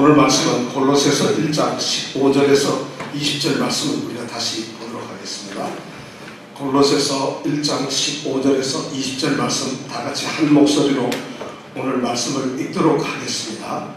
오늘 말씀은 골로새서 1장 15절에서 20절 말씀을 우리가 다시 보도록 하겠습니다. 골로새서 1장 15절에서 20절 말씀 다 같이 한 목소리로 오늘 말씀을 읽도록 하겠습니다.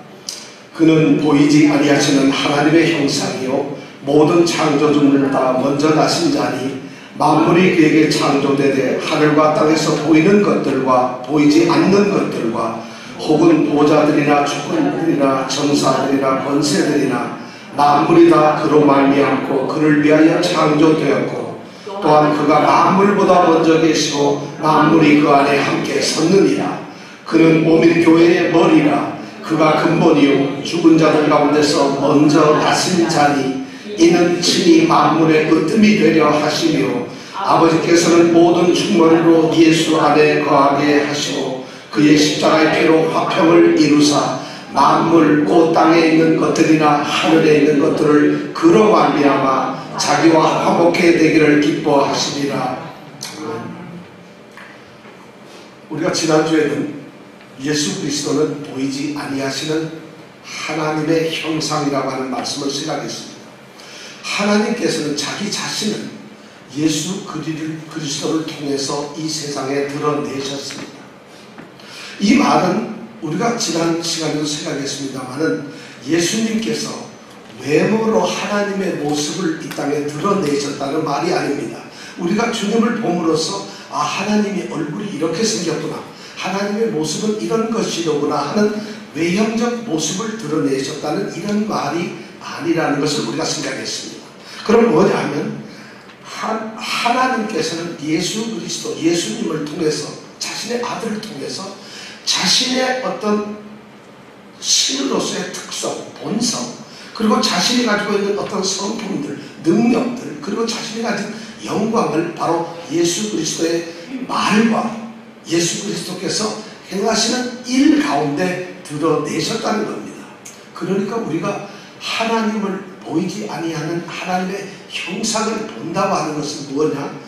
그는 보이지 아니하시는 하나님의 형상이요 모든 창조주를 다 먼저 나신 자니 만물이 그에게 창조되되 하늘과 땅에서 보이는 것들과 보이지 않는 것들과 혹은 보좌들이나 주권들이나 정사들이나 권세들이나 만물이 다 그로 말미암고 그를 위하여 창조되었고 또한 그가 만물보다 먼저 계시고 만물이 그 안에 함께 섰느니라. 그는 몸인 교회의 머리라. 그가 근본이요 죽은 자들 가운데서 먼저 나신 자니 이는 친히 만물의 으뜸이 되려 하시며 아버지께서는 모든 충만으로 예수 안에 거하게 하시고 그의 십자가의 피로 화평을 이루사 만물 곧 땅에 있는 것들이나 하늘에 있는 것들을 그로 말미암아 자기와 화목해 되기를 기뻐하시리라. 우리가 지난주에는 예수 그리스도는 보이지 아니하시는 하나님의 형상이라고 하는 말씀을 시작했습니다. 하나님께서는 자기 자신을 예수 그리스도를 통해서 이 세상에 드러내셨습니다. 이 말은 우리가 지난 시간에도 생각했습니다마는 예수님께서 외모로 하나님의 모습을 이 땅에 드러내셨다는 말이 아닙니다. 우리가 주님을 봄으로써 하나님의 얼굴이 이렇게 생겼구나, 하나님의 모습은 이런 것이로구나 하는 외형적 모습을 드러내셨다는 이런 말이 아니라는 것을 우리가 생각했습니다. 그럼 뭐냐면 하나님께서는 예수 그리스도, 예수님을 통해서 자신의 아들을 통해서 자신의 어떤 신으로서의 특성, 본성, 그리고 자신이 가지고 있는 어떤 성품들, 능력들, 그리고 자신이 가진 영광을 바로 예수 그리스도의 말과 예수 그리스도께서 행하시는 일 가운데 드러내셨다는 겁니다. 그러니까 우리가 하나님을 보이지 아니하는 하나님의 형상을 본다고 하는 것은 무엇이냐?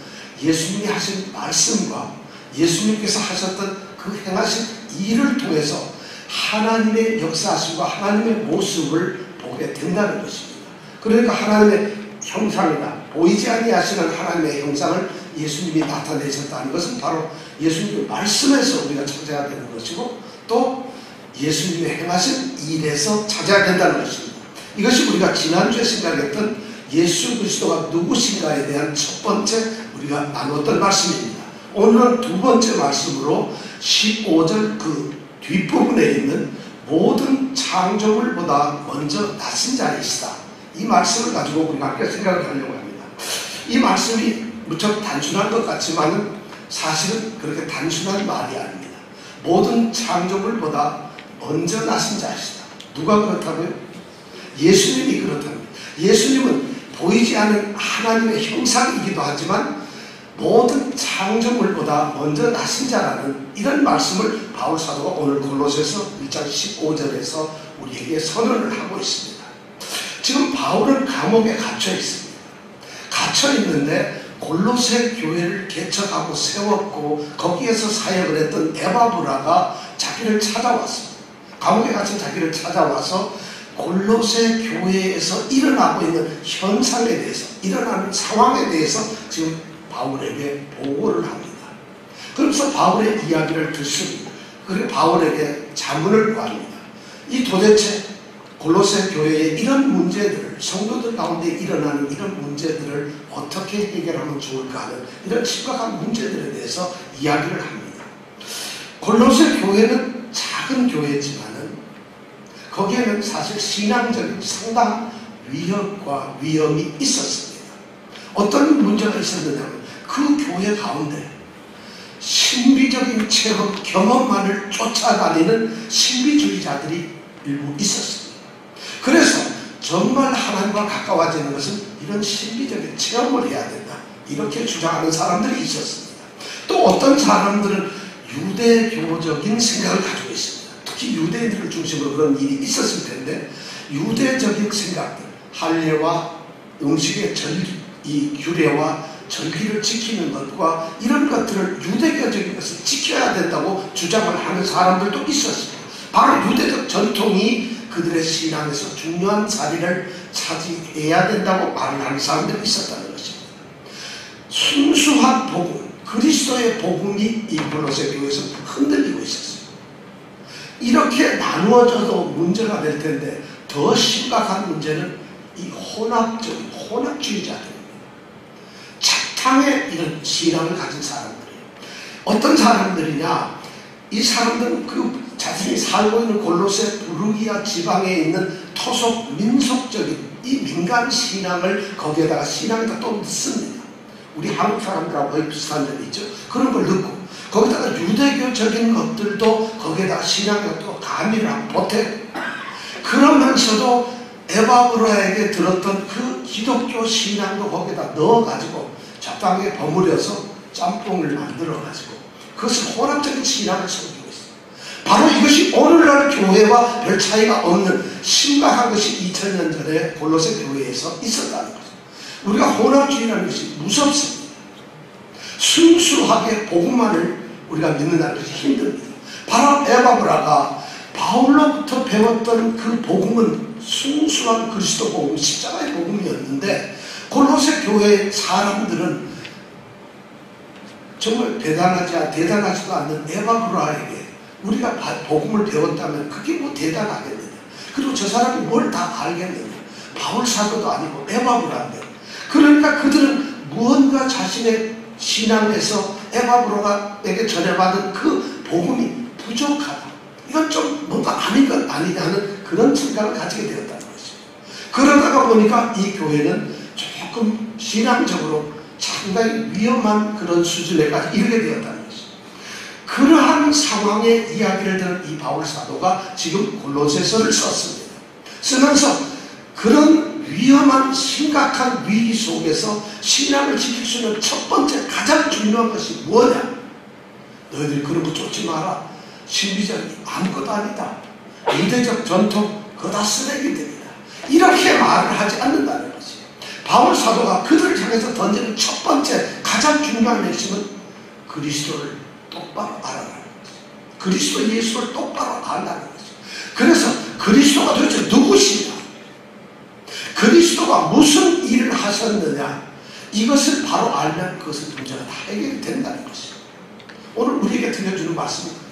예수님이 하신 말씀과 예수님께서 하셨던 그 행하신 일을 통해서 하나님의 역사하심과 하나님의 모습을 보게 된다는 것입니다. 그러니까 하나님의 형상이다, 보이지 아니하시는 하나님의 형상을 예수님이 나타내셨다는 것은 바로 예수님의 말씀에서 우리가 찾아야 되는 것이고 또 예수님이 행하신 일에서 찾아야 된다는 것입니다. 이것이 우리가 지난주에 생각했던 예수 그리스도가 누구신가에 대한 첫 번째 우리가 나눴던 말씀입니다. 오늘은 두 번째 말씀으로 15절 그 뒷부분에 있는 모든 창조물보다 먼저 나신 자이시다, 이 말씀을 가지고 우리가 함께 생각을 하려고 합니다. 이 말씀이 무척 단순한 것 같지만 사실은 그렇게 단순한 말이 아닙니다. 모든 창조물보다 먼저 나신 자이시다. 누가 그렇다고요? 예수님이 그렇답니다. 예수님은 보이지 않는 하나님의 형상이기도 하지만 모든 창조물보다 먼저 나신 자라는 이런 말씀을 바울 사도가 오늘 골로새서 1장 15절에서 우리에게 선언을 하고 있습니다. 지금 바울은 감옥에 갇혀 있습니다. 갇혀 있는데 골로새 교회를 개척하고 세웠고 거기에서 사역을 했던 에바브라가 자기를 찾아왔습니다. 감옥에 갇힌 자기를 찾아와서 골로새 교회에서 일어나고 있는 현상에 대해서, 일어나는 상황에 대해서 지금 바울에게 보고를 합니다. 그러면서 바울의 이야기를 듣습니다. 그리고 바울에게 자문을 구합니다. 이 도대체 골로새 교회의 이런 문제들을, 성도들 가운데 일어나는 이런 문제들을 어떻게 해결하면 좋을까 하는 이런 심각한 문제들에 대해서 이야기를 합니다. 골로새 교회는 작은 교회지만은 거기에는 사실 신앙적인 상당한 위협과 위험이 있었습니다. 어떤 문제가 있었느냐면 그 교회 가운데 신비적인 체험, 경험만을 쫓아다니는 신비주의자들이 일부 있었습니다. 그래서 정말 하나님과 가까워지는 것은 이런 신비적인 체험을 해야 된다, 이렇게 주장하는 사람들이 있었습니다. 또 어떤 사람들은 유대교적인 생각을 가지고 있습니다. 특히 유대인들을 중심으로 그런 일이 있었을 텐데 유대적인 생각들, 할례와 음식의 절기, 이 규례와 절기를 지키는 것과 이런 것들을 유대교적인 것을 지켜야 된다고 주장을 하는 사람들도 있었습니다. 바로 유대적 전통이 그들의 신앙에서 중요한 자리를 차지해야 된다고 말을 하는 사람들이 있었다는 것입니다. 순수한 복음, 그리스도의 복음이 이 골로새 교회에서 흔들리고 있었어요. 이렇게 나누어져도 문제가 될 텐데 더 심각한 문제는 이 혼합주의자들입니다. 착탕의 이런 신앙을 가진 사람들이에요. 어떤 사람들이냐, 이 사람들은 그 자신이 살고 있는 골로새 부르기아 지방에 있는 토속 민속적인 이 민간 신앙을 거기에다가 신앙에다 또 넣습니다. 우리 한국 사람들하고 거의 비슷한 점이 있죠. 그런 걸 넣고 거기다가 유대교적인 것들도 거기에다가 신앙에 또 가미를 하고 보태요. 그러면서도 에바브라에게 들었던 그 기독교 신앙도 거기에다 넣어가지고 적당하게 버무려서 짬뽕을 만들어가지고 그것을 혼합적인 신앙을 섬기고 있어요. 바로 이것이 오늘날 교회와 별 차이가 없는 심각한 것이 2000년 전에 골로새 교회에서 있었다는 거죠. 우리가 혼합주의라는 것이 무섭습니다. 순수하게 복음만을 우리가 믿는다는 것이 힘듭니다. 바로 에바브라가 바울로부터 배웠던 그 복음은 순수한 그리스도 복음, 십자가의 복음이었는데 골로새 교회의 사람들은 정말 대단하지도 않는 에바브라에게 우리가 복음을 배웠다면 그게 뭐 대단하겠느냐. 그리고 저 사람이 뭘 다 알겠느냐. 바울 사도도 아니고 에바브라인데. 그러니까 그들은 무언가 자신의 신앙에서 에바브라에게 전해받은 그 복음이 부족하다. 이건 좀 뭔가 아닌 건 아니냐는 그런 생각을 가지게 되었다는 것이죠. 그러다가 보니까 이 교회는 조금 신앙적으로 상당히 위험한 그런 수준에까지 이르게 되었다는 것이죠. 그러한 상황의 이야기를 들은 이 바울 사도가 지금 골로새서를 썼습니다. 쓰면서 그런 위험한 심각한 위기 속에서 신앙을 지킬 수 있는 첫 번째 가장 중요한 것이 뭐냐? 너희들이 그런 거 쫓지 마라. 신비적인 아무것도 아니다. 유대적 전통 그거 다 쓰레기들이다. 이렇게 말을 하지 않는다는 것이. 바울 사도가 그들을 향해서 던지는 첫 번째 가장 중요한 핵심은 그리스도를 똑바로 알아라는 것이. 그리스도 예수를 똑바로 안다는 것이. 그래서 그리스도가 도대체 누구시냐? 그리스도가 무슨 일을 하셨느냐? 이것을 바로 알면 그것은 문제가 다 해결이 된다는 것이죠. 오늘 우리에게 들려주는 말씀이 그래요.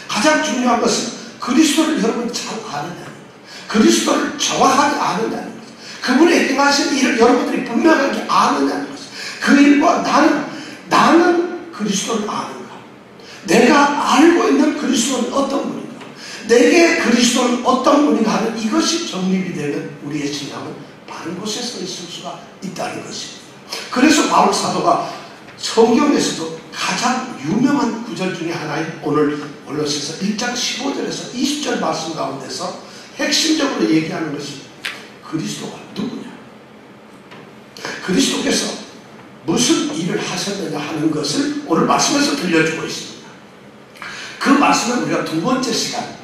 가장 중요한 것은 그리스도를 여러분 잘 아느냐, 그리스도를 정확하게 아느냐는 것, 그분이 행하신 일을 여러분들이 분명하게 아느냐는 것. 그 일과 나는 그리스도를 아는가? 내가 알고 있는 그리스도는 어떤 분인가? 내게 그리스도는 어떤 분인가 하는 이것이 정립이 되면 우리의 신앙은 바른 곳에 서 있을 수가 있다는 것입니다. 그래서 바울 사도가 성경에서도 가장 유명한 구절 중에 하나인 오늘 골로새서 1장 15절에서 20절 말씀 가운데서 핵심적으로 얘기하는 것이 그리스도가 누구냐, 그리스도께서 무슨 일을 하셨느냐 하는 것을 오늘 말씀에서 들려주고 있습니다. 그 말씀은 우리가 두 번째 시간,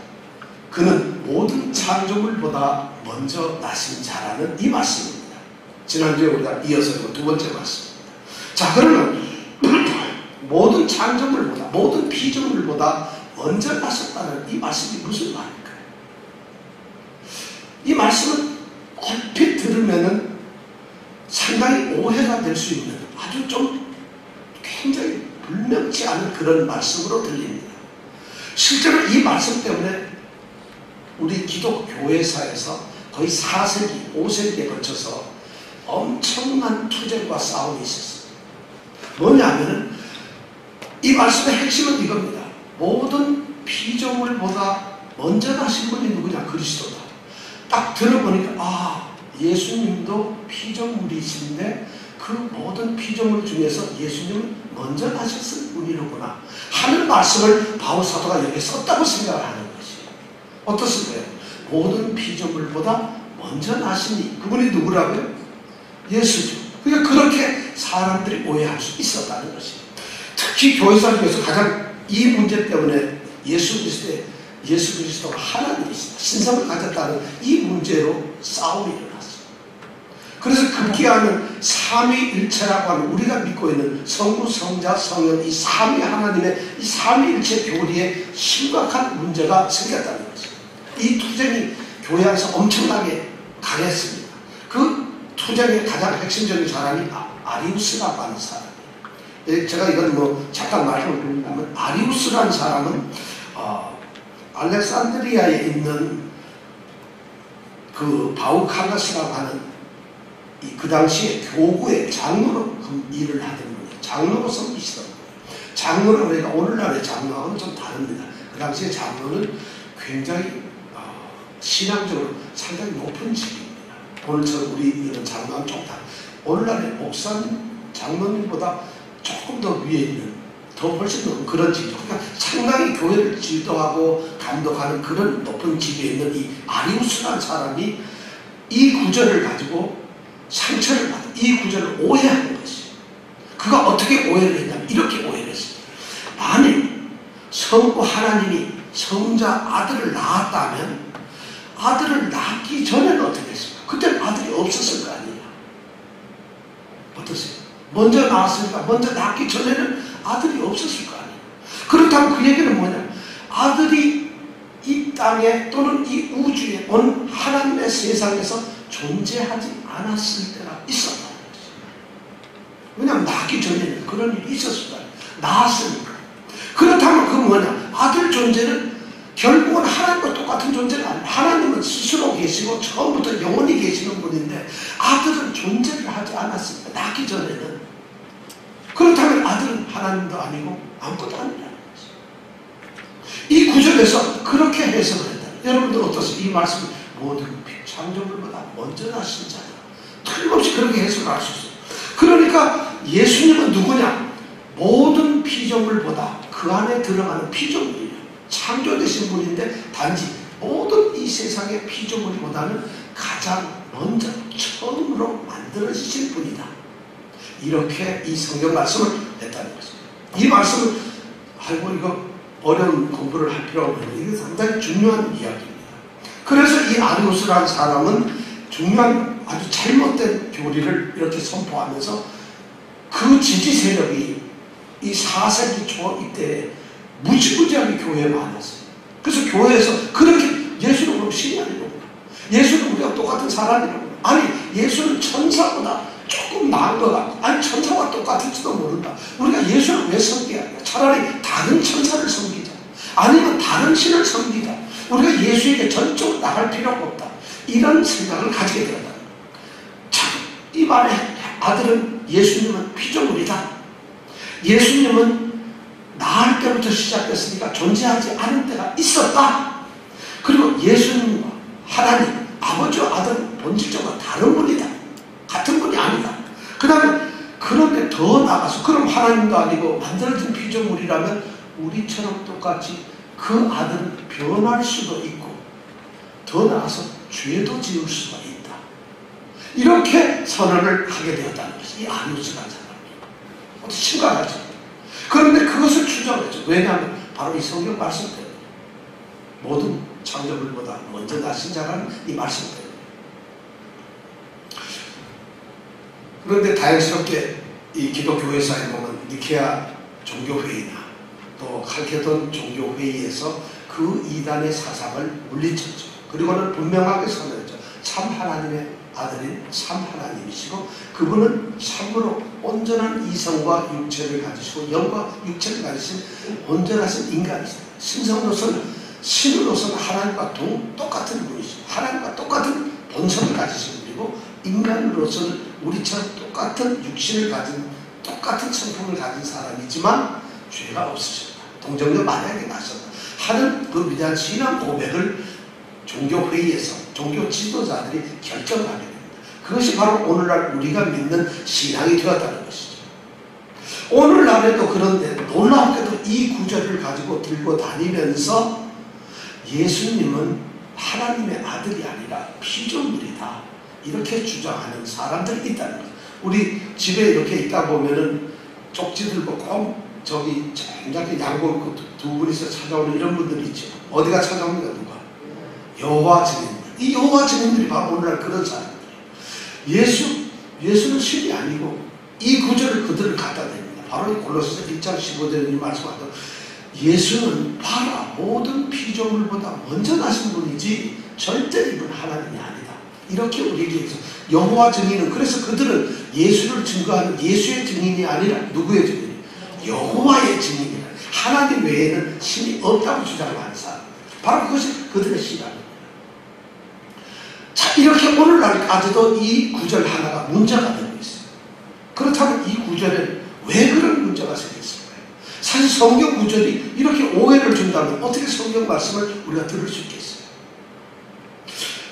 그는 모든 창조물보다 먼저 나신 자라는 이 말씀입니다. 지난주에 우리가 이어서 두 번째 말씀입니다. 자, 그러면 모든 창조물보다, 모든 피조물보다 먼저 나셨다는 이 말씀이 무슨 말일까요? 이 말씀은 얼핏 들으면은 상당히 오해가 될 수 있는 아주 좀 굉장히 불명치 않은 그런 말씀으로 들립니다. 실제로 이 말씀 때문에 우리 기독교회사에서 거의 4세기, 5세기에 걸쳐서 엄청난 투쟁과 싸움이 있었어요. 뭐냐면은 이 말씀의 핵심은 이겁니다. 모든 피조물보다 먼저 나신 분이 누구냐? 그리스도다. 딱 들어보니까 예수님도 피조물이신데 그 모든 피조물 중에서 예수님은 먼저 나셨을 분이로구나 하는 말씀을 바울 사도가 여기에 썼다고 생각을 하는 것이에요. 어떻습니까? 모든 피조물보다 먼저 나시니 그분이 누구라고요? 예수죠. 그러니까 그렇게 사람들이 오해할 수 있었다는 것이에요. 특히 교회사 중에서 가장 이 문제 때문에 예수 그리스도가 하나님이시다, 신성을 가졌다는 이 문제로 싸움이 일어났어요. 그래서 급기야는 삼위일체라고 하는 우리가 믿고 있는 성부, 성자, 성령 이 삼위 하나님의 이 삼위일체 교리에 심각한 문제가 생겼다는 것이죠. 이 투쟁이 교회 안에서 엄청나게 강했습니다. 그 투쟁의 가장 핵심적인 사람이 아리우스라고 하는 사람이에요. 제가 이건 뭐 잠깐 말씀을 드린다면, 아리우스라는 사람은 알렉산드리아에 있는 그 바우칼라스라고 하는 그 당시에 교구의 장로로 일을 하던 분이에요. 장로로 섬기시던 분이에요. 장로는 우리가 오늘날의 장로하고는 좀 다릅니다. 그 당시에 장로는 굉장히 신앙적으로 상당히 높은 직입니다. 오늘처럼 우리 이런 장로는 좀 다르고, 오늘날의 목사님, 장로님보다 조금 더 위에 있는, 더 훨씬 높은 그런 직이죠. 그러니까 상당히 교회를 지도하고 감독하는 그런 높은 직에 있는 이 아리우스라는 사람이 이 구절을 가지고 상처를 받은, 이 구절을 오해한 것이, 그가 어떻게 오해를 했냐면 이렇게 오해를 했어요. 만일 성부 하나님이 성자 아들을 낳았다면 아들을 낳기 전에는 어떻게 했습니까? 그때는 아들이 없었을 거 아니에요. 어떠세요? 먼저 낳았으니까 먼저 낳기 전에는 아들이 없었을 거 아니에요. 그렇다면 그 얘기는 뭐냐? 아들이 이 땅에 또는 이 우주에 온 하나님의 세상에서 존재하지 않았을 때가 있었다는 거죠. 왜냐하면 낳기 전에는 그런 일이 있었을 거예요. 낳았으니까. 그렇다면 그 뭐냐? 아들 존재는 결국은 하나님과 똑같은 존재가 아니에요. 하나님은 스스로 계시고 처음부터 영원히 계시는 분인데 아들은 존재를 하지 않았습니다. 낳기 전에는. 그렇다면 아들은 하나님도 아니고 아무것도 아니라는 거죠. 이 구절에서 그렇게 해석을 했다. 여러분들 어떠세요? 이 말씀 모든 창조물보다 먼저 나신 자야. 틀림없이 그렇게 해석할 수 있어요. 그러니까 예수님은 누구냐? 모든 피조물보다 그 안에 들어가는 피조물이에요. 창조되신 분인데 단지 모든 이 세상의 피조물보다는 가장 먼저 처음으로 만들어지신 분이다. 이렇게 이 성경 말씀을 했다는 것입니다. 이 말씀을 알고 이거 어려운 공부를 할 필요가 없는데 이게 상당히 중요한 이야기입니다. 그래서 이 아리우스라는 사람은 중요한 아주 잘못된 교리를 이렇게 선포하면서 그 지지 세력이 이 4세기 초 이때 무지무지하게 교회에 많았어요. 그래서 교회에서 그렇게 예수는 그럼 신이 아니고, 예수는 우리가 똑같은 사람이라고, 아니 예수는 천사보다 조금 나은 것 같고, 아니 천사와 똑같을지도 모른다. 우리가 예수를 왜 섬겨야 할까? 차라리 다른 천사를 섬기자, 아니면 다른 신을 섬기자. 우리가 예수에게 전적으로 나갈 필요가 없다. 이런 생각을 가지게 되었다. 자, 이 말의 아들은 예수님은 피조물이다. 예수님은 낳을 때부터 시작됐으니까 존재하지 않은 때가 있었다. 그리고 예수님과 하나님, 아버지와 아들은 본질적으로 다른 분이다. 같은 분이 아니다. 그 다음에 그런데 더 나가서, 그럼 하나님도 아니고 만들어진 피조물이라면 우리처럼 똑같이 그 아들은 변할 수도 있고 더 나아가서 죄도 지을 수가 있다. 이렇게 선언을 하게 되었다는 것이 이 아리우스라는 사람이에요. 아주 심각하죠. 그런데 그것을 추정했죠. 왜냐하면 바로 이 성경 말씀 때문에, 모든 창조물보다 먼저 나신 자라는 이 말씀 때문에. 그런데 다행스럽게 이 기독교회사에 보면 니케아 종교회의나 또 칼케돈 종교회의에서 그 이단의 사상을 물리쳤죠. 그리고는 분명하게 선언했죠. 참 하나님의 아들인 참 하나님이시고 그분은 참으로 온전한 이성과 육체를 가지시고 영과 육체를 가지신 온전하신 인간이시다. 신성으로서는, 신으로서는 하나님과 똑같은 분이시고 하나님과 똑같은 본성을 가지신 분이고, 인간으로서는 우리처럼 똑같은 육신을 가진, 똑같은 성품을 가진 사람이지만 죄가 없으셨다. 동정녀 마리아에게 나셨다 하는 그 위대한 신앙 고백을 종교회의에서 종교 지도자들이 결정하게 됩니다. 그것이 바로 오늘날 우리가 믿는 신앙이 되었다는 것이죠. 오늘날에도 그런데 놀랍게도 이 구절을 가지고 들고 다니면서 예수님은 하나님의 아들이 아니라 피조물이다, 이렇게 주장하는 사람들이 있다는 거예요. 우리 집에 이렇게 있다 보면은 쪽지 들고 꼭 저기 굉장히 양복 두 분이서 찾아오는 이런 분들이 있죠. 어디가 찾아옵니까? 누가? 여호와 증인들. 이 여호와 증인들이 바로 오늘날 그런 사람들이에요. 예수는 신이 아니고 이 구절을 그들을 갖다 댑니다. 바로 이 골로새서 1장 15절에 말씀하던 예수는 봐라 모든 피조물보다 먼저 나신 분이지 절대 입은 하나님이 아니다. 이렇게 우리에게 해서 여호와 증인은, 그래서 그들은 예수를 증거하는 예수의 증인이 아니라 누구의 증인? 여호와의 증인이라. 하나님 외에는 신이 없다고 주장하는 사람, 바로 그것이 그들의 신앙입니다. 자, 이렇게 오늘날까지도 이 구절 하나가 문제가 되고 있어요. 그렇다면 이 구절에 왜 그런 문제가 생겼을까요? 사실 성경 구절이 이렇게 오해를 준다면 어떻게 성경 말씀을 우리가 들을 수 있겠어요?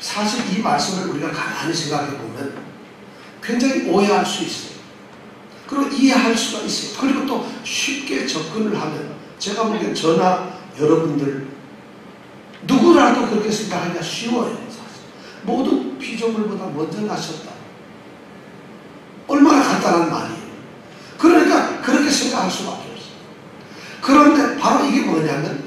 사실 이 말씀을 우리가 가만히 생각해 보면 굉장히 오해할 수 있어요. 그리고 이해할 수가 있어요. 그리고 또 쉽게 접근을 하면, 제가 보기엔 저나 여러분들 누구라도 그렇게 생각하기가 쉬워요. 사실 모든 피조물보다 먼저 나셨다. 얼마나 간단한 말이에요. 그러니까 그렇게 생각할 수밖에 없어요. 그런데 바로 이게 뭐냐면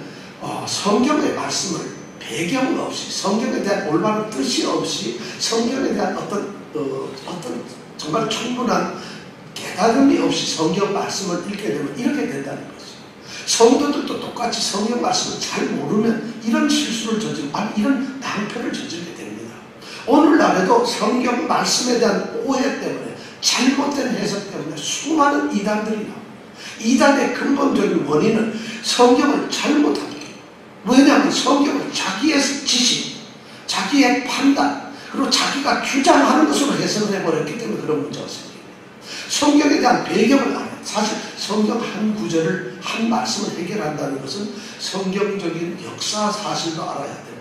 성경의 말씀을 배경 없이, 성경에 대한 올바른 뜻이 없이, 성경에 대한 어떤 정말 충분한 깨달음이 없이 성경 말씀을 읽게 되면 이렇게 된다는 거죠. 성도들도 똑같이 성경 말씀을 잘 모르면 이런 실수를 저지르고, 아니 이런 낭패를 저지르게 됩니다. 오늘날에도 성경 말씀에 대한 오해 때문에, 잘못된 해석 때문에 수많은 이단들이 나옵니다. 이단의 근본적인 원인은 성경을 잘못합니다. 왜냐하면 성경을 자기의 지식, 자기의 판단, 그리고 자기가 주장하는 것으로 해석을 해버렸기 때문에 그런 문제가 생깁니다. 성경에 대한 배경을 알아요. 사실 성경 한 구절을, 한 말씀을 해결한다는 것은 성경적인 역사 사실도 알아야 되고,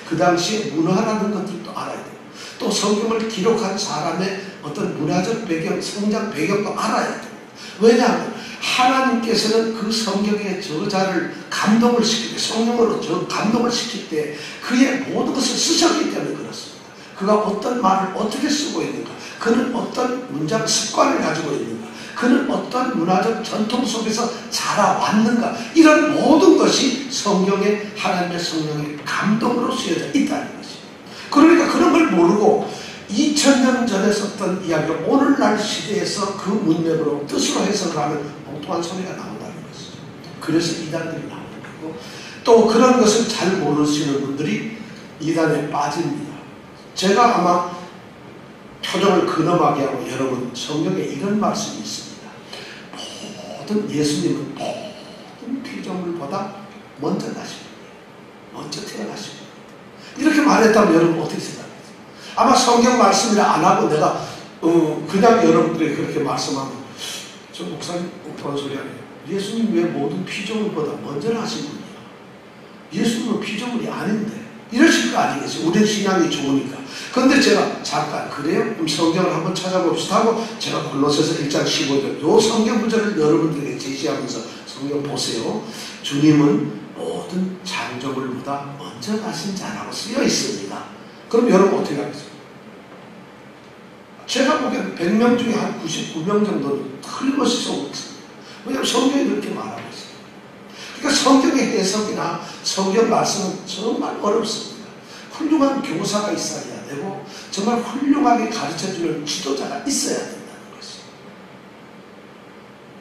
그 당시에 문화라는 것들도 알아야 되고, 또 성경을 기록한 사람의 어떤 문화적 배경, 성장 배경도 알아야 돼요. 왜냐하면 하나님께서는 그 성경의 저자를 감동을 시킬 때, 성령으로 감동을 시킬 때 그의 모든 것을 쓰셨기 때문에 그렇습니다. 그가 어떤 말을 어떻게 쓰고 있는가, 그는 어떤 문장 습관을 가지고 있는가, 그는 어떤 문화적 전통 속에서 자라왔는가, 이런 모든 것이 성경에 하나님의 성령의 감동으로 쓰여져 있다는 것입니다. 그러니까 그런 걸 모르고 2000년 전에 썼던 이야기를 오늘날 시대에서 그 문맥으로 뜻으로 해석을 하면 엉뚱한 소리가 나온다는 것이죠. 그래서 이단들이 나오는 거고, 또 그런 것을 잘 모르시는 분들이 이단에 빠집니다. 제가 아마 표정을 근엄하게 하고, 여러분 성경에 이런 말씀이 있습니다. 모든 예수님은 모든 피조물보다 먼저 나십니다. 먼저 태어나십니다. 이렇게 말했다면 여러분 어떻게 생각하세요? 아마 성경 말씀을 안 하고 내가 그냥 여러분들이 그렇게 말씀하면, 저 목사님 엉뚱한 소리 아니에요. 예수님 왜 모든 피조물보다 먼저 나신 분이야? 예수님은 피조물이 아닌데, 이러실 거 아니겠어요? 우리 신앙이 좋으니까. 그런데 제가 잠깐, 그래요? 그럼 성경을 한번 찾아봅시다 하고 제가 골로새서 1장 15절 요 성경 구절을 여러분들에게 제시하면서, 성경 보세요. 주님은 모든 창조물보다 먼저 나신 자라고 쓰여 있습니다. 그럼 여러분 어떻게 하겠어요? 제가 보기에는 100명 중에 한 99명 정도는 틀림없이 속고 있습니다. 왜냐하면 성경이 그렇게 말하고 있어요. 그러니까 성경의 해석이나 성경 말씀은 정말 어렵습니다. 훌륭한 교사가 있어야 되고, 정말 훌륭하게 가르쳐주는 지도자가 있어야 된다는 것이죠.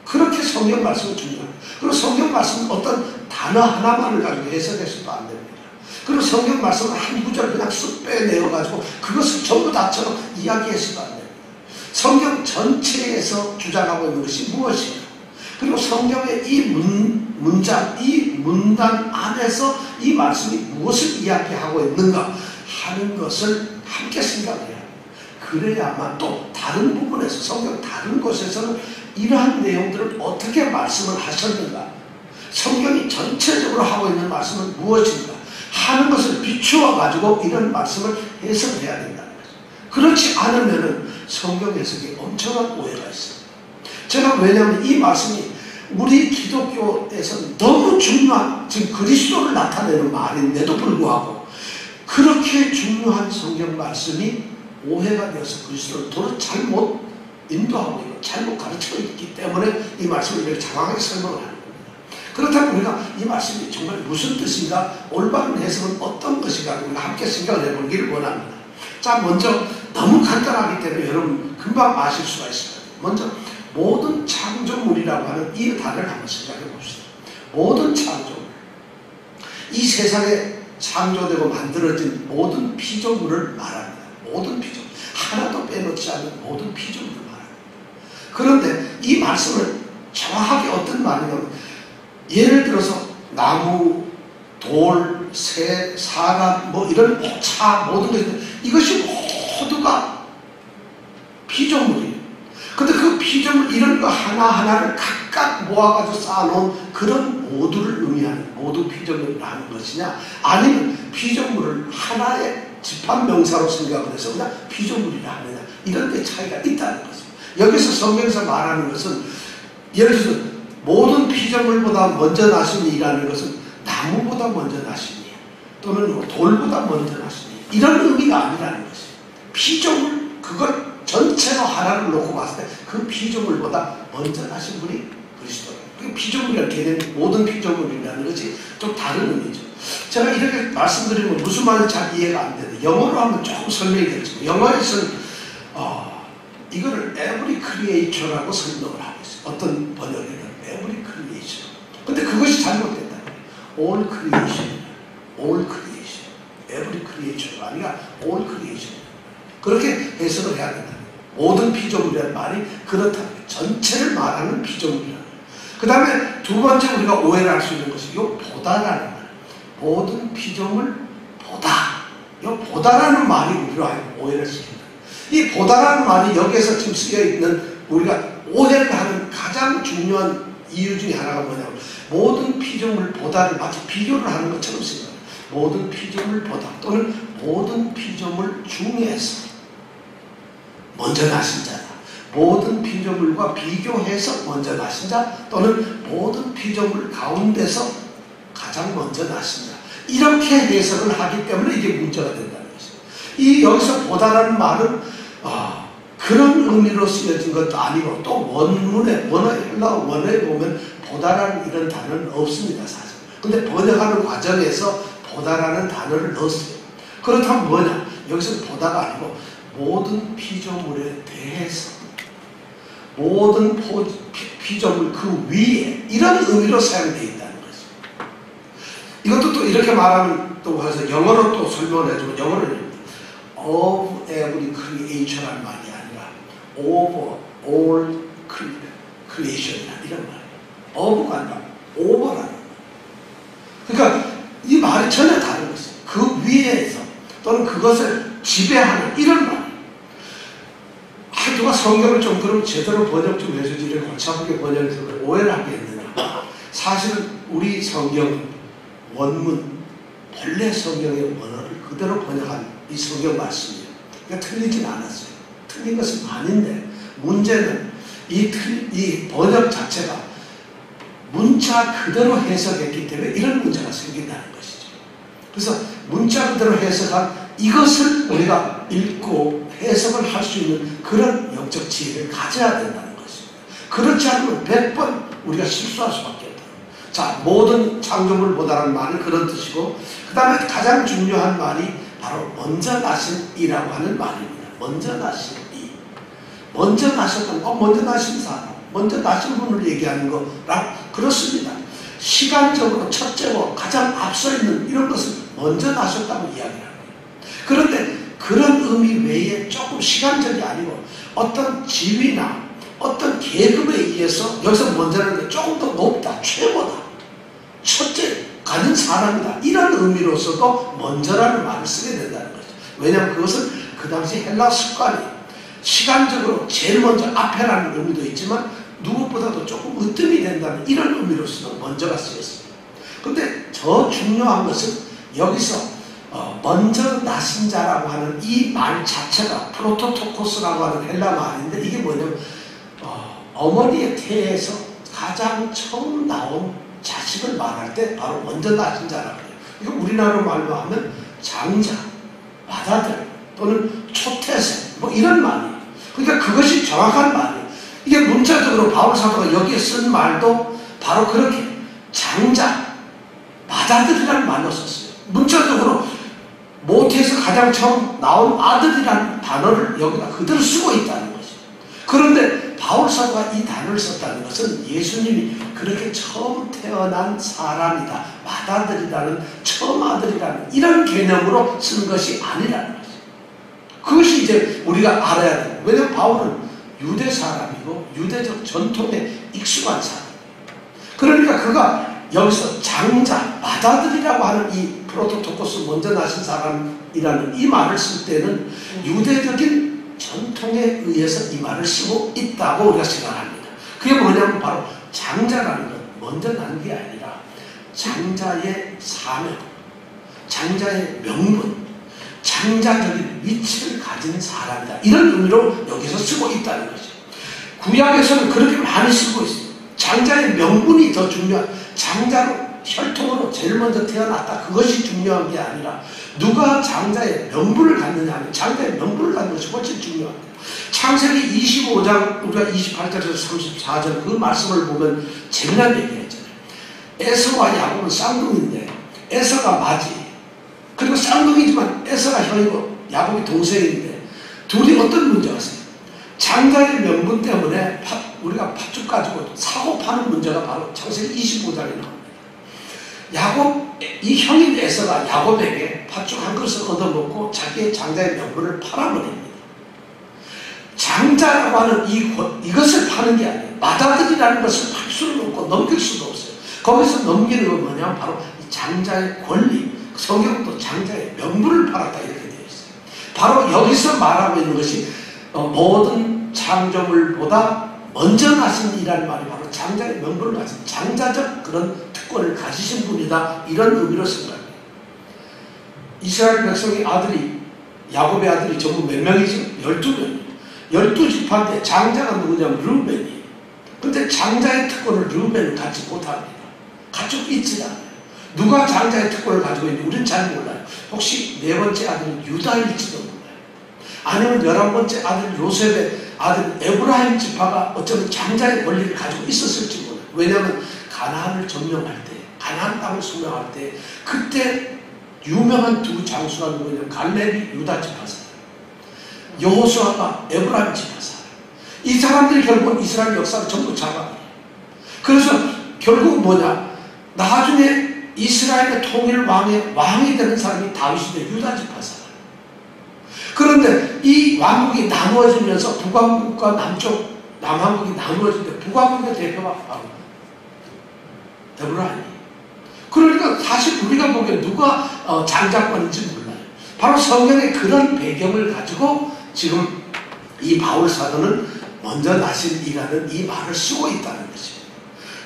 그렇게 성경 말씀은 중요합니다. 그리고 성경 말씀은 어떤 단어 하나만을 가지고 해석해서도 안 됩니다. 그리고 성경 말씀을 한 구절 그냥 쑥 빼내어가지고 그것을 전부 다처럼 이야기해서도 안 됩니다. 성경 전체에서 주장하고 있는 것이 무엇인가, 그리고 성경의 이 문장, 이 문단 안에서 이 말씀이 무엇을 이야기하고 있는가 하는 것을 함께 생각해야 합니다. 그래야만 또 다른 부분에서, 성경 다른 곳에서는 이러한 내용들을 어떻게 말씀을 하셨는가, 성경이 전체적으로 하고 있는 말씀은 무엇인가 하는 것을 비추어 가지고 이런 말씀을 해석해야 된다는 거죠. 그렇지 않으면은 성경 해석에 엄청난 오해가 있습니다. 제가 왜냐하면 이 말씀이 우리 기독교에서 너무 중요한, 지금 그리스도를 나타내는 말인데도 불구하고 그렇게 중요한 성경 말씀이 오해가 되어서 그리스도를 도로 잘못 인도하고 있고 잘못 가르치고 있기 때문에 이 말씀을 이렇게 장황하게 설명을 하는 겁니다. 그렇다면 우리가 이 말씀이 정말 무슨 뜻인가, 올바른 해석은 어떤 것인가 우리가 함께 생각을 해보기를 원합니다. 자, 먼저 너무 간단하기 때문에 여러분 금방 아실 수가 있습니다. 먼저 모든 창조물이라고 하는 이 단어를 한번 생각해 봅시다. 모든 창조물, 이 세상에 창조되고 만들어진 모든 피조물을 말합니다. 모든 피조물. 하나도 빼놓지 않는 모든 피조물을 말합니다. 그런데 이 말씀을 정확하게 어떤 말이냐면, 예를 들어서 나무, 돌, 새, 사람, 뭐 이런 차, 모든 것들, 이것이 모두가 피조물이에요. 근데 그 피조물 이런 거 하나하나를 각각 모아가지고 쌓아놓은 그런 모두를 의미하는, 모두 피조물이라는 것이냐, 아니면 피조물을 하나의 집합명사로 생각을 해서 그냥 피조물이라 하느냐, 이런 데 차이가 있다는 거죠. 여기서 성경에서 말하는 것은, 예를 들어서 모든 피조물보다 먼저 나신 이라는 것은 나무보다 먼저 나시니, 또는 뭐 돌보다 먼저 나시니, 이런 의미가 아니라는 것이에요. 피조물, 그걸 전체로 하나를 놓고 봤을 때 그 피조물보다 먼저 나신 분이 그리스도예요. 그 피조물이라는 개념이 모든 피조물이라는 것이 좀 다른 의미죠. 제가 이렇게 말씀드리면 무슨 말인지 잘 이해가 안 되는데, 영어로 하면 조금 설명이 되겠습니다. 영어에서는 이거를 every creature라고 설명을 하고 있어요. 어떤 번역에는 every creation. 근데 그것이 잘못됐다. all creation, all creation, every creature가 아니라 all creation. 그렇게 해석을 해야 된다. 모든 피조물이라는 말이 그렇다는 거예요. 전체를 말하는 피조물이라는 거예요. 그 다음에 두 번째 우리가 오해를 할 수 있는 것이 이 보다라는 말. 모든 피조물 보다. 이 보다라는 말이 우리로 하여금 오해를 시킨다. 이 보다라는 말이 여기에서 지금 쓰여 있는 우리가 오해를 하는 가장 중요한 이유 중에 하나가 뭐냐면, 모든 피조물 보다를 마치 비교를 하는 것처럼 쓰여요. 모든 피조물 보다, 또는 모든 피조물 중에서 먼저 나신 자다. 모든 피조물과 비교해서 먼저 나신 자, 또는 모든 피조물 가운데서 가장 먼저 나신 자. 이렇게 해석을 하기 때문에 이게 문제가 된다는 것이죠. 이 여기서 보다라는 말은 그런 의미로 쓰여진 것도 아니고, 또 원문에, 헬라어 원어에 보면 보다라는 이런 단어는 없습니다, 사실. 근데 번역하는 과정에서 보다라는 단어를 넣었어요. 그렇다면 뭐냐? 여기서 보다가 아니고 모든 피조물에 대해서, 모든 피조물 그 위에, 이런 의미로 사용되어 있다는 거죠. 이것도 또 이렇게 말하면 또 해서 영어로 또 설명을 해주면, 영어는 of every creation이라는 말이 아니라 over all creation이라는 이런 말이에요. of가 아니라 over라는 말. 그러니까 이 말이 전혀 다른 것이에요. 그 위에서, 또는 그것을 지배하는 이런 말. 누가 성경을 좀 그럼 제대로 번역 좀 해주지, 이렇게 골치아프게 번역해서 오해를 하겠느냐. 사실은 우리 성경 원문, 본래 성경의 원어를 그대로 번역한 이 성경 말씀이에요. 그러니까 틀리진 않았어요. 틀린 것은 아닌데, 문제는 이 번역 자체가 문자 그대로 해석했기 때문에 이런 문제가 생긴다는 것이죠. 그래서 문자 그대로 해석한 이것을 우리가 읽고 해석을 할 수 있는 그런 영적 지혜를 가져야 된다는 것입니다. 그렇지 않으면 100번 우리가 실수할 수밖에 없다. 자, 모든 창조물보다는 말은 그런 뜻이고, 그 다음에 가장 중요한 말이 바로 먼저 나신 이라고 하는 말입니다. 먼저 나신 이. 먼저 나셨던 거, 먼저 나신 사람, 먼저 나신 분을 얘기하는 거랑 그렇습니다. 시간적으로 첫째고 가장 앞서 있는 이런 것을 먼저 나셨다고 이야기를 합니다. 그런데 그런 의미 외에 조금 시간적이 아니고 어떤 지위나 어떤 계급에 의해서 여기서 먼저라는 게 조금 더 높다, 최고다, 첫째 가는 사람이다, 이런 의미로서도 먼저라는 말을 쓰게 된다는 거죠. 왜냐하면 그것은 그 당시 헬라 습관이 시간적으로 제일 먼저 앞에라는 의미도 있지만 누구보다도 조금 으뜸이 된다는 이런 의미로서도 먼저가 쓰였습니다. 근데 더 중요한 것은 여기서 먼저 나신 자라고 하는 이 말 자체가 프로토토코스라고 하는 헬라 말인데, 이게 뭐냐면 어머니의 태에서 가장 처음 나온 자식을 말할 때 바로 먼저 나신 자라고 해요. 이거 우리나라로 말로 하면 장자, 맏아들, 또는 초태생, 뭐 이런 말이에요. 그러니까 그것이 정확한 말이에요. 이게 문자적으로 바울 사도가 여기에 쓴 말도 바로 그렇게 장자, 맏아들이라는 말로 썼어요. 문자적으로 모태에서 가장 처음 나온 아들이라는 단어를 여기다 그대로 쓰고 있다는 거죠. 그런데 바울 사도가 이 단어를 썼다는 것은 예수님이 그렇게 처음 태어난 사람이다, 맏아들이라는 처음 아들이라는 이런 개념으로 쓴 것이 아니라는 거죠. 그것이 이제 우리가 알아야 돼요. 왜냐하면 바울은 유대 사람이고 유대적 전통에 익숙한 사람이에요. 그러니까 그가 여기서 장자, 맏아들이라고 하는 이 프로토토코스 먼저 나신 사람이라는 이 말을 쓸 때는 유대적인 전통에 의해서 이 말을 쓰고 있다고 우리가 생각합니다. 그게 뭐냐면 바로 장자라는 건 먼저 난 게 아니라 장자의 사명, 장자의 명분, 장자적인 위치를 가진 사람이다. 이런 의미로 여기서 쓰고 있다는 거죠. 구약에서는 그렇게 많이 쓰고 있어요. 장자의 명분이 더 중요한, 장자로 혈통으로 제일 먼저 태어났다. 그것이 중요한 게 아니라 누가 장자의 명분을 갖느냐 하면 장자의 명분을 갖는 것이 훨씬 중요합니다. 창세기 25장 우리가 28절에서 34절 그 말씀을 보면 재미난 얘기가 있잖아요. 에서와 야곱은 쌍둥이인데 에서가 맞이, 그리고 쌍둥이지만 에서가 형이고 야곱이 동생인데 둘이 어떤 문제가 있어요? 장자의 명분 때문에 우리가 팥죽 가지고 사고 파는 문제가 바로 창세기 25장에 나옵니다. 야곱, 이 형인 에서가 야곱에게 팥죽 한 그릇을 얻어먹고 자기의 장자의 명분을 팔아버립니다. 장자라고 하는 이것을 파는 게 아니에요. 맏아들이라는 것을 팔 수는 없고 넘길 수도 없어요. 거기서 넘기는 건 뭐냐면 바로 이 장자의 권리, 성경도 장자의 명분을 팔았다 이렇게 되어 있어요. 바로 여기서 말하고 있는 것이 모든 창조물보다 먼저 나신 이라는 말이 바로 장자의 명분을 가진 장자적 그런 특권을 가지신 분이다, 이런 의미로 생각합니다. 이스라엘 백성의 아들이, 야곱의 아들이 전부 몇 명이죠? 12명. 12지파인데 장자가 누구냐면 르우벤이에요. 근데 장자의 특권을 르우벤은 갖지 못합니다. 가지고 있지 않아요. 누가 장자의 특권을 가지고 있는지 우리는 잘 몰라요. 혹시 네 번째 아들은 유다일지도 몰라요. 아니면 11번째 아들 요셉의 아들 에브라임 지파가 어쩌면 장자의 권리를 가지고 있었을지 몰라요. 왜냐하면 가나안을 점령할 때, 가나안 땅을 점령할 때 그때 유명한 두 장수가 누구냐면 갈렙이 유다 지파 사람, 여호수아가 에브라임 지파 사람. 이 사람들이 결국 이스라엘 역사를 전부 잡아가요. 그래서 결국 뭐냐, 나중에 이스라엘의 통일 왕이 되는 사람이 다윗인데 유다 지파 사람. 그런데 이 왕국이 나누어지면서 북왕국과 남왕국이 나누어지는데 북왕국의 대표가 바로 데보라니. 그러니까 사실 우리가 보기엔 누가 장자권인지 몰라요. 바로 성경의 그런 배경을 가지고 지금 이 바울 사도는 먼저 나신 이라는 이 말을 쓰고 있다는 것입니다.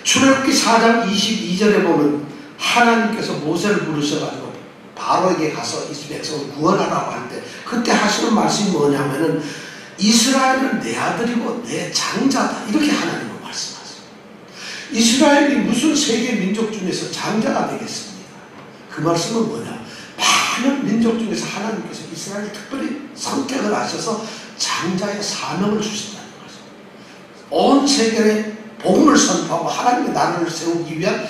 출애굽기 4장 22절에 보면 하나님께서 모세를 부르셔가지고 바로에게 가서 이 백성을 구원하라고 할 때 그때 하시는 말씀이 뭐냐면은 이스라엘은 내 아들이고 내 장자다, 이렇게 하나님은 말씀하세요. 이스라엘이 무슨 세계 민족 중에서 장자가 되겠습니까? 그 말씀은 뭐냐, 많은 민족 중에서 하나님께서 이스라엘을 특별히 선택을 하셔서 장자의 사명을 주신다는 거죠. 온 세계에 복음을 선포하고 하나님의 나라를 세우기 위한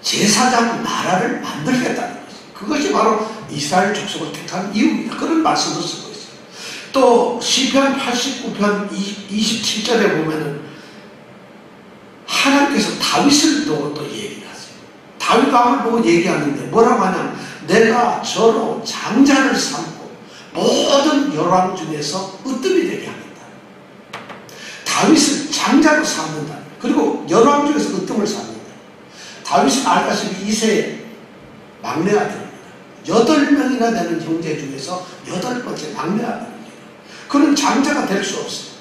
제사장 나라를 만들겠다는 거죠. 그것이 바로 이스라엘 족속을 택한 이유입니다. 그런 말씀을 쓰고 있어요. 또 시편 89편 27절에 보면은 하나님께서 다윗을 보고 또 얘기를 하세요. 다윗 왕을 보고 얘기하는데 뭐라고 하냐면 내가 저로 장자를 삼고 모든 열왕 중에서 으뜸이 되게 합니다. 다윗을 장자로 삼는다. 그리고 열왕 중에서 으뜸을 삼는다. 다윗은 알다시피 이세의 막내 아들입니다. 8명이나 되는 형제 중에서 8번째 막내 아들입니다. 그는 장자가 될 수 없어요.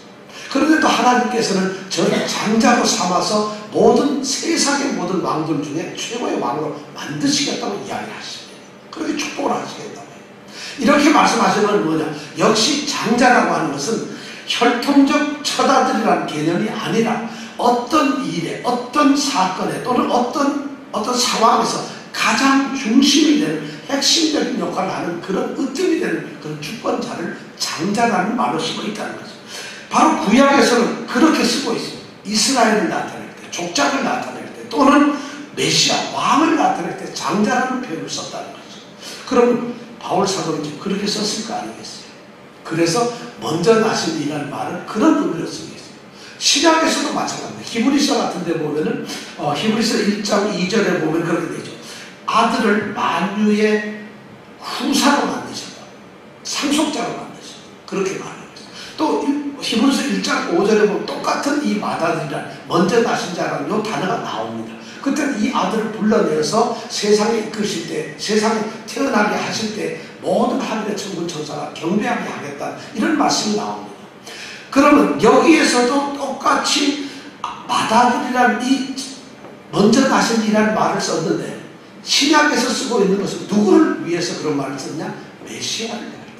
그런데 또 하나님께서는 저를 장자로 삼아서 모든 세상의 모든 왕들 중에 최고의 왕으로 만드시겠다고 이야기하십니다. 그렇게 축복을 하시겠다고 해요. 이렇게 말씀하시는 뭐냐, 역시 장자라고 하는 것은 혈통적 첫아들이라는 개념이 아니라 어떤 일에, 어떤 사건에 또는 어떤 상황에서 가장 중심이 되는 핵심적인 역할을 하는 그런 으뜸이 되는 그런 주권자를 장자라는 말로 쓰고 있다는 거죠. 바로 구약에서는 그렇게 쓰고 있어요. 이스라엘을 나타낼 때, 족장을 나타낼 때, 또는 메시아, 왕을 나타낼 때 장자라는 표현을 썼다는 거죠. 그럼 바울 사도는 그렇게 썼을 거 아니겠어요? 그래서 먼저 나신 이라는 말은 그런 의미로 쓰고 있어요. 신약에서도 마찬가지입니다. 히브리서 같은 데 보면은 히브리서 1장 2절에 보면 그렇게 되죠. 아들을 만유의 후사로 만드셨다. 상속자로 만드셨다. 그렇게 말하고 있어요. 또 히브리서 1장 5절에 보면 똑같은 이 마다들이란 먼저 나신 자라는 이 단어가 나옵니다. 그때는 이 아들을 불러내서 세상에 이끄실 때, 세상에 태어나게 하실 때 모든 하늘의 천군 천사가 경배하게 하겠다, 이런 말씀이 나옵니다. 그러면 여기에서도 똑같이 마다들이란 이 먼저 나신 이라는 말을 썼는데, 신약에서 쓰고 있는 것은 누구를 위해서 그런 말을 썼냐? 메시아를 이야기할 때,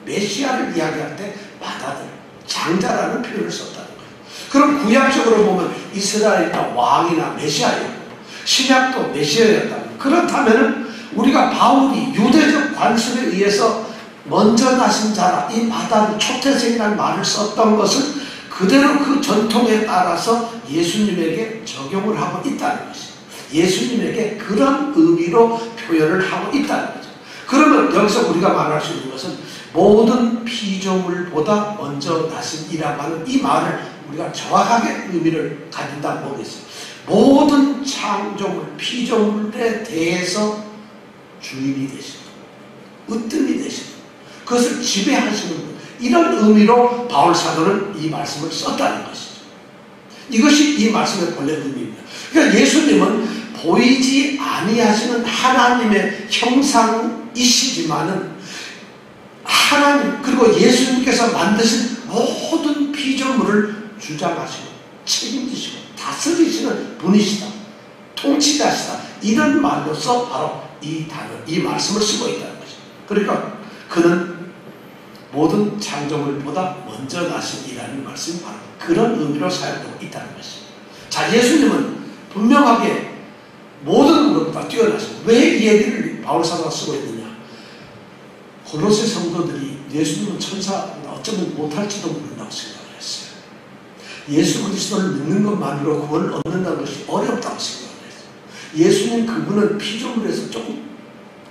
메시아를 이야기할 때 마다들, 장자라는 표현을 썼다는 거예요. 그럼 구약적으로 보면 이스라엘이나 왕이나 메시아였고, 신약도 메시아였다는 거예요. 그렇다면 우리가 바울이 유대적 관습에 의해서 먼저 나신 자라, 이 마다들, 초태생이라는 말을 썼던 것은 그대로 그 전통에 따라서 예수님에게 적용을 하고 있다는 것이죠. 예수님에게 그런 의미로 표현을 하고 있다는 거죠. 그러면 여기서 우리가 말할 수 있는 것은 모든 피조물보다 먼저 나신 이라고 하는 이 말을 우리가 정확하게 의미를 가진다고 보겠습니다. 모든 창조물, 피조물에 대해서 주인이 되시고 으뜸이 되시고 그것을 지배하시는 분, 이런 의미로 바울 사도는 이 말씀을 썼다는 것이죠. 이것이 이 말씀의 본래 의미입니다. 그러니까 예수님은 보이지 아니하시는 하나님의 형상이시지만은 하나님, 그리고 예수님께서 만드신 모든 피조물을 주장하시고 책임지시고 다스리시는 분이시다, 통치자시다, 이런 말로서 바로 이 단어, 이 말씀을 쓰고 있다는 것입니다. 그러니까 그는 모든 창조물보다 먼저 나신이라는 말씀이 바로 그런 의미로 사용되고 있다는 것입니다. 자, 예수님은 분명하게 모든 것보다 뛰어나시고, 왜 이 얘기를 바울 사도가 쓰고 있느냐? 골로새 성도들이 예수님은 천사보다 어쩌면 못할지도 모른다고 생각을 했어요. 예수 그리스도를 믿는 것만으로 구원을 얻는다는 것이 어렵다고 생각을 했어요. 예수님 그분은 피조물에서 조금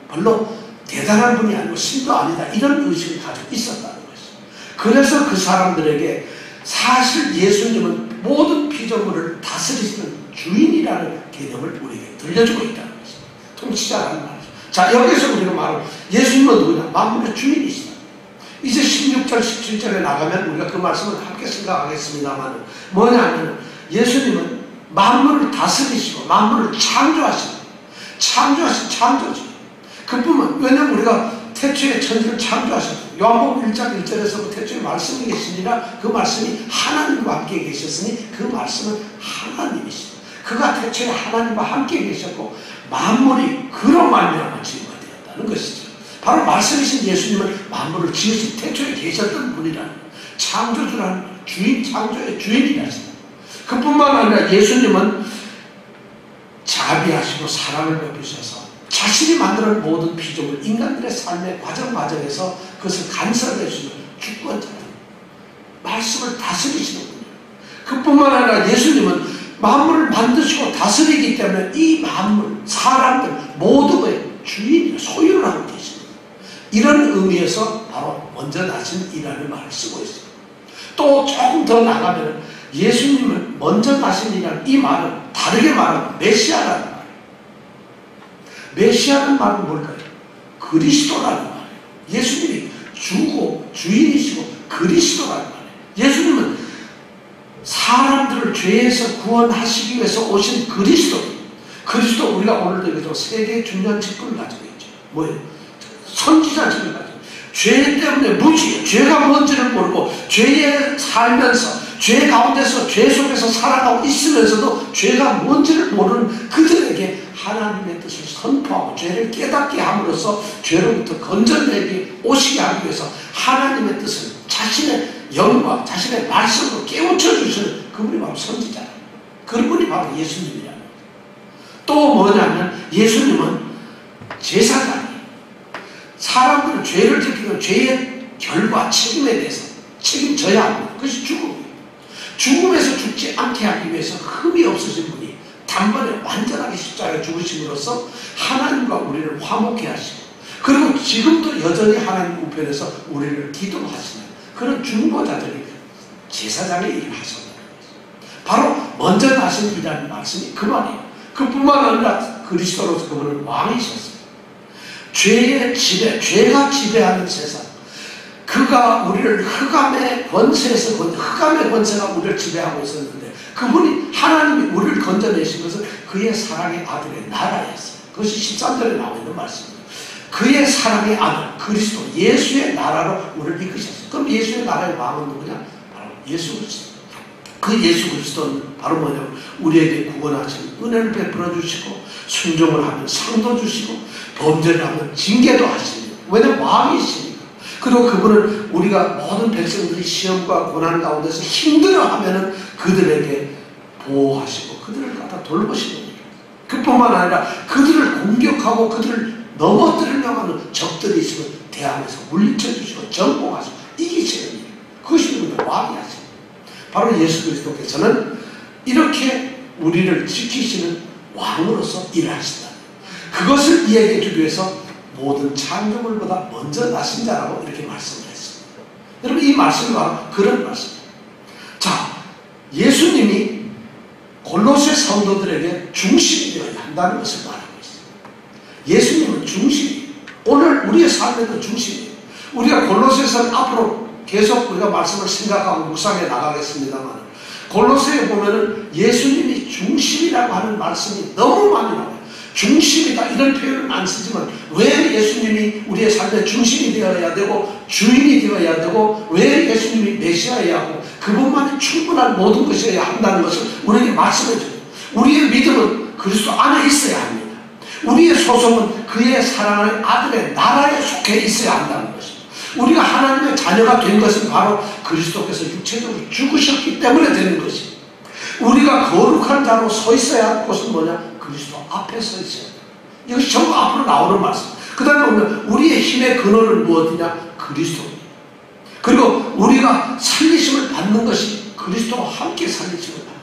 별로 대단한 분이 아니고 신도 아니다, 이런 의식을 가지고 있었다는 것이죠. 그래서 그 사람들에게 사실 예수님은 모든 피조물을 다스리시는 주인이라는 개념을 우리에게 들려주고 있다는 것입니다. 통치자라는 말이죠. 자, 여기서 우리가 말하는 예수님은 누구냐? 만물의 주인이시다. 이제 16절, 17절에 나가면 우리가 그 말씀을 함께 생각하겠습니다만, 뭐냐면 예수님은 만물을 다스리시고 만물을 창조하시고, 창조하신 창조주. 그뿐만, 왜냐면 우리가 태초에 천지를 창조하셨고, 요한복음 1장 1절에서 태초에 말씀이 계시니라, 그 말씀이 하나님과 함께 계셨으니 그 말씀은 하나님이시다. 그가 태초에 하나님과 함께 계셨고 만물이 그로 말미암아 지음이 되었다는 것이죠. 바로 말씀이신 예수님은 만물을 지으신 태초에 계셨던 분이라는, 창조주라는 주인, 창조의 주인이라십니다. 그뿐만 아니라 예수님은 자비하시고 사랑을 베푸셔서 자신이 만드는 모든 피조물, 인간들의 삶의 과정에서 그것을 간섭해 주시는 주권자입니다. 말씀을 다스리시는 분이에요. 그뿐만 아니라 예수님은 만물을 만드시고 다스리기 때문에 이 만물, 사람들 모두의 주인, 소유를 하고 계십니다. 이런 의미에서 바로 먼저 나신 이라는 말을 쓰고 있어요. 또 조금 더 나가면 예수님은 먼저 나신 이라는 이 말은 다르게 말하면 메시아라는 말이에요. 메시아라는 말은 뭘까요? 그리스도라는 말이에요. 예수님이 주고 주인이시고 그리스도라는 말이에요. 예수님은 사람들을 죄에서 구원하시기 위해서 오신 그리스도, 우리가 오늘도 얘기하죠. 세계 중요한 직분을 가지고 있죠. 뭐예요? 선지자 직분을 가지고 있죠. 죄 때문에 무지해, 죄가 뭔지를 모르고 죄에 살면서 죄 가운데서 죄 속에서 살아가고 있으면서도 죄가 뭔지를 모르는 그들에게 하나님의 뜻을 선포하고 죄를 깨닫게 함으로써 죄로부터 건져내기 오시게 하기 위해서 하나님의 뜻을 자신의 영과 자신의 말씀으로 깨우쳐 주시는 그분이 바로 선지자, 그분이 바로 예수님이라는 거예요. 또 뭐냐면 예수님은 제사장이에요. 사람들은 죄를 지키고 죄의 결과, 책임에 대해서 책임져야 합니다. 그것이 죽음이에요. 죽음에서 죽지 않게 하기 위해서 흠이 없으신 분이 단번에 완전하게 십자가에 죽으심으로써 하나님과 우리를 화목케 하시고, 그리고 지금도 여전히 하나님 우편에서 우리를 기도하시는 그런 중보자들이 제사장의 일을 하셨다는 것입니다. 바로 먼저 나신 이라는 말씀이 그 말이에요. 그뿐만 아니라 그리스도로서 그분은 왕이셨습니다. 죄의 지배, 죄가 지배하는 세상, 그가 우리를 흑암의 권세에서, 흑암의 권세가 우리를 지배하고 있었는데 그분이, 하나님이 우리를 건져내신 것은 그의 사랑의 아들의 나라였어요. 그것이 13절에 나와 있는 말씀입니다. 그의 사랑의 아들 그리스도 예수의 나라로 우리를 이끄셨어요. 그럼 예수의 나라의 왕은 누구냐? 바로 예수 그리스도. 그 예수 그리스도는 바로 뭐냐면 우리에게 구원하신 은혜를 베풀어 주시고, 순종을 하면 상도 주시고, 범죄를 하면 징계도 하십니다. 왜냐하면 왕이시니까. 그리고 그분은 우리가 모든 백성들이 시험과 고난 가운데서 힘들어하면은 그들에게 보호하시고 그들을 갖다 돌보시는 거예요. 그뿐만 아니라 그들을 공격하고 그들을 넘어뜨리려고 하는 적들이 있으면 대항해서 물리쳐 주시고 정복하시고 이기시는 일이에요. 그것이 우리가 왕이 하십니다. 바로 예수 그리스도께서는 이렇게 우리를 지키시는 왕으로서 일하신다. 그것을 이야기해 주기 위해서 모든 창조물보다 먼저 나신 자라고 이렇게 말씀을 했습니다. 여러분, 이 말씀이 바로 그런 말씀입니다. 자, 예수님이 골로새 성도들에게 중심이 되어야 한다는 것을 말하고 있습니다. 예수님은 중심이에요. 오늘 우리의 삶에도 중심이에요. 우리가 골로새서는 앞으로 계속 우리가 말씀을 생각하고 묵상해 나가겠습니다만, 골로새에 보면은 예수님이 중심이라고 하는 말씀이 너무 많이 나와요. 중심이다 이런 표현은 안 쓰지만 왜 예수님이 우리의 삶의 중심이 되어야 되고 주인이 되어야 되고 왜 예수님이 메시아여야 하고 그분만이 충분한 모든 것이어야 한다는 것을 우리에게 말씀해 줘요. 우리의 믿음은 그리스도 안에 있어야 합니다. 우리의 소속은 그의 사랑하는 아들의 나라에 속해 있어야 한다는 것입니다. 우리가 하나님의 자녀가 된 것은 바로 그리스도께서 육체적으로 죽으셨기 때문에 되는 것입니다. 우리가 거룩한 자로 서 있어야 할 곳은 뭐냐? 그리스도 앞에 서 있어야 돼요. 이것이 전부 앞으로 나오는 말씀. 그 다음에 보면 우리의 힘의 근원은 무엇이냐? 그리스도입니다. 그리고 우리가 살리심을 받는 것이 그리스도와 함께 살리심을 받는.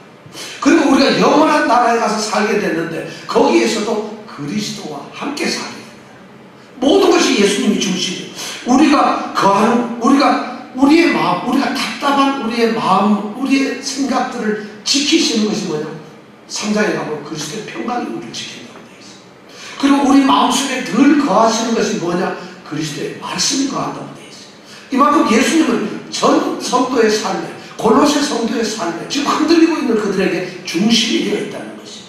그리고 우리가 영원한 나라에 가서 살게 됐는데 거기에서도 그리스도와 함께 살게 됩니다. 모든 것이 예수님이 중심이에요. 우리가 거하는, 우리의 마음, 우리가 답답한 우리의 마음, 우리의 생각들을 지키시는 것이 뭐냐? 3장에 가보면 그리스도의 평강이 우리를 지킨다고 되어 있어요. 그리고 우리 마음속에 늘 거하시는 것이 뭐냐? 그리스도의 말씀이 거한다고 되어 있어요. 이만큼 예수님은 전 성도의 삶에, 골로새 성도의 삶에 지금 흔들리고 있는 그들에게 중심이 되어 있다는 것이에요.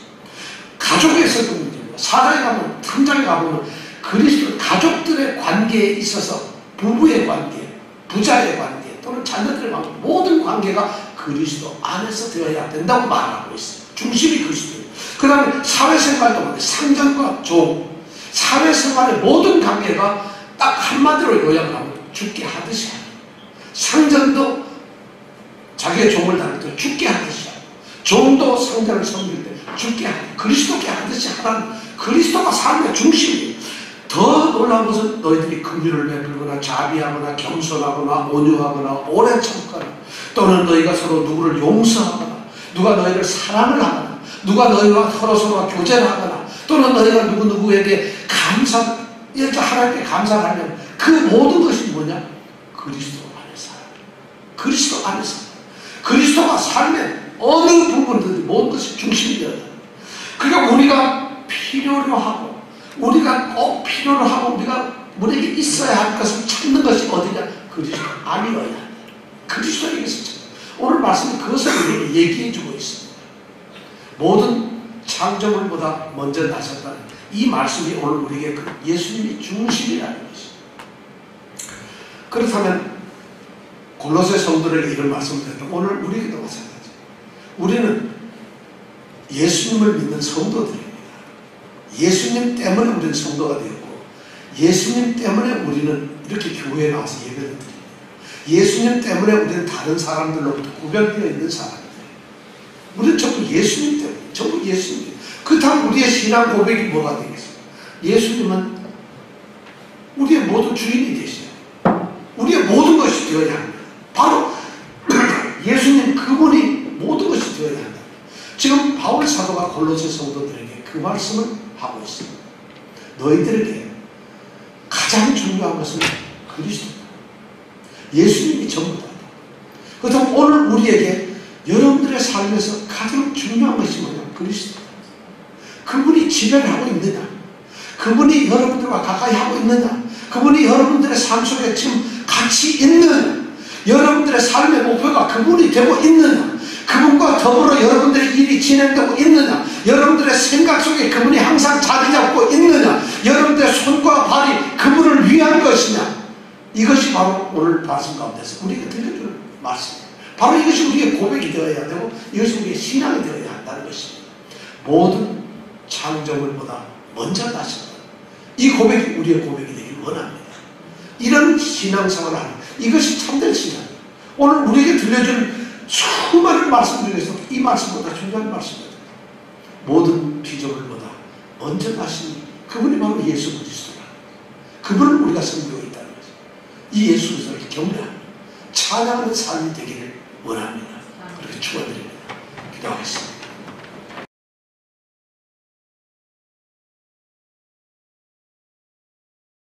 가족에서도 문제입니다. 4장에 가보면, 3장에 가보면 그리스도 가족들의 관계에 있어서 부부의 관계, 부자의 관계 또는 자녀들의 관계, 모든 관계가 그리스도 안에서 되어야 된다고 말하고 있어요. 중심이 그리스도예요. 그 다음에 사회생활도 보면 상전과 종, 사회생활의 모든 관계가 딱 한마디로 요약을 하면 죽게 하듯이 하는, 상전도 자기의 종을 다룰 때 죽게 하듯이 하고, 종도 상전을 섬길 때 죽게 하고, 그리스도께 하듯이 하라는, 그리스도가 삶의 중심이에요. 더 놀라운 것은 너희들이 긍휼을 베풀거나 자비하거나 겸손하거나 온유하거나 오래 참거나, 또는 너희가 서로 누구를 용서하거나, 누가 너희를 사랑을 하거나, 누가 너희와 서로가 교제를 하거나, 또는 너희가 누구에게 이렇게 하나님께 감사하면 그 모든 것이 뭐냐? 그리스도 안에서. 그리스도 안에서. 그리스도가 삶의 어느 부분들이 모든 것이 중심이 되어야 돼. 그러니까 우리가 필요로 하고, 우리가 꼭 필요로 하고, 우리에게 있어야 할 것을 찾는 것이 어디냐? 그리스도 안이어야 한다. 그리스도에게서 찾는. 오늘 말씀은 그것을 우리에게 얘기해주고 있습니다. 모든 창조물보다 먼저 나셨다는 이 말씀이 오늘 우리에게 예수님이 중심이라는 것입니다. 그렇다면 골로새 성도들에게 이런 말씀을 드렸다. 오늘 우리에게도 마찬가지예요. 우리는 예수님을 믿는 성도들입니다. 예수님 때문에 우리는 성도가 되었고, 예수님 때문에 우리는 이렇게 교회에 나와서 예배를 드립니다. 예수님 때문에 우리는 다른 사람들로부터 구별되어 있는 사람들이에요. 우리는 전부 예수님 때문에, 전부 예수님. 그렇다면 우리의 신앙 고백이 뭐가 되겠어요? 예수님은 우리의 모든 주인이 되시죠. 우리의 모든 것이 되어야 합니다. 바로 예수님 그분이 모든 것이 되어야 한다. 지금 바울 사도가 골로새 성도들에게 그 말씀을 하고 있습니다. 너희들에게 가장 중요한 것은 그리스도다. 예수님이 전부다. 그렇다면 오늘 우리에게 여러분들의 삶에서 가장 중요한 것이 뭐냐? 그리스도다. 그분이 지배를 하고 있느냐? 그분이 여러분들과 가까이 하고 있느냐? 그분이 여러분들의 삶 속에 지금 같이 있느냐? 여러분들의 삶의 목표가 그분이 되고 있느냐? 그분과 더불어 여러분들의 일이 진행되고 있느냐? 여러분들의 생각 속에 그분이 항상 자리 잡고 있느냐? 여러분들의 손과 발이 그분을 위한 것이냐? 이것이 바로 오늘 말씀 가운데서 우리에게 들려주는 말씀입니다. 바로 이것이 우리의 고백이 되어야 되고 이것이 우리의 신앙이 되어야 한다는 것입니다. 모든 창조물보다 먼저 나신다. 이 고백이 우리의 고백이 되길 원합니다. 이런 신앙생활을 하는 이것이 참된 신앙입니다. 오늘 우리에게 들려주는 수많은 말씀 중에서 이 말씀보다 중요한 말씀입니다. 모든 피조물보다 먼저 나신 그분이 바로 예수 그리스도라. 그분을 우리가 섬기고 있다는 거죠. 이 예수 그리스도를 경배합니다. 찬양하는 삶이 되기를 원합니다. 그렇게 축원드립니다. 기도하겠습니다.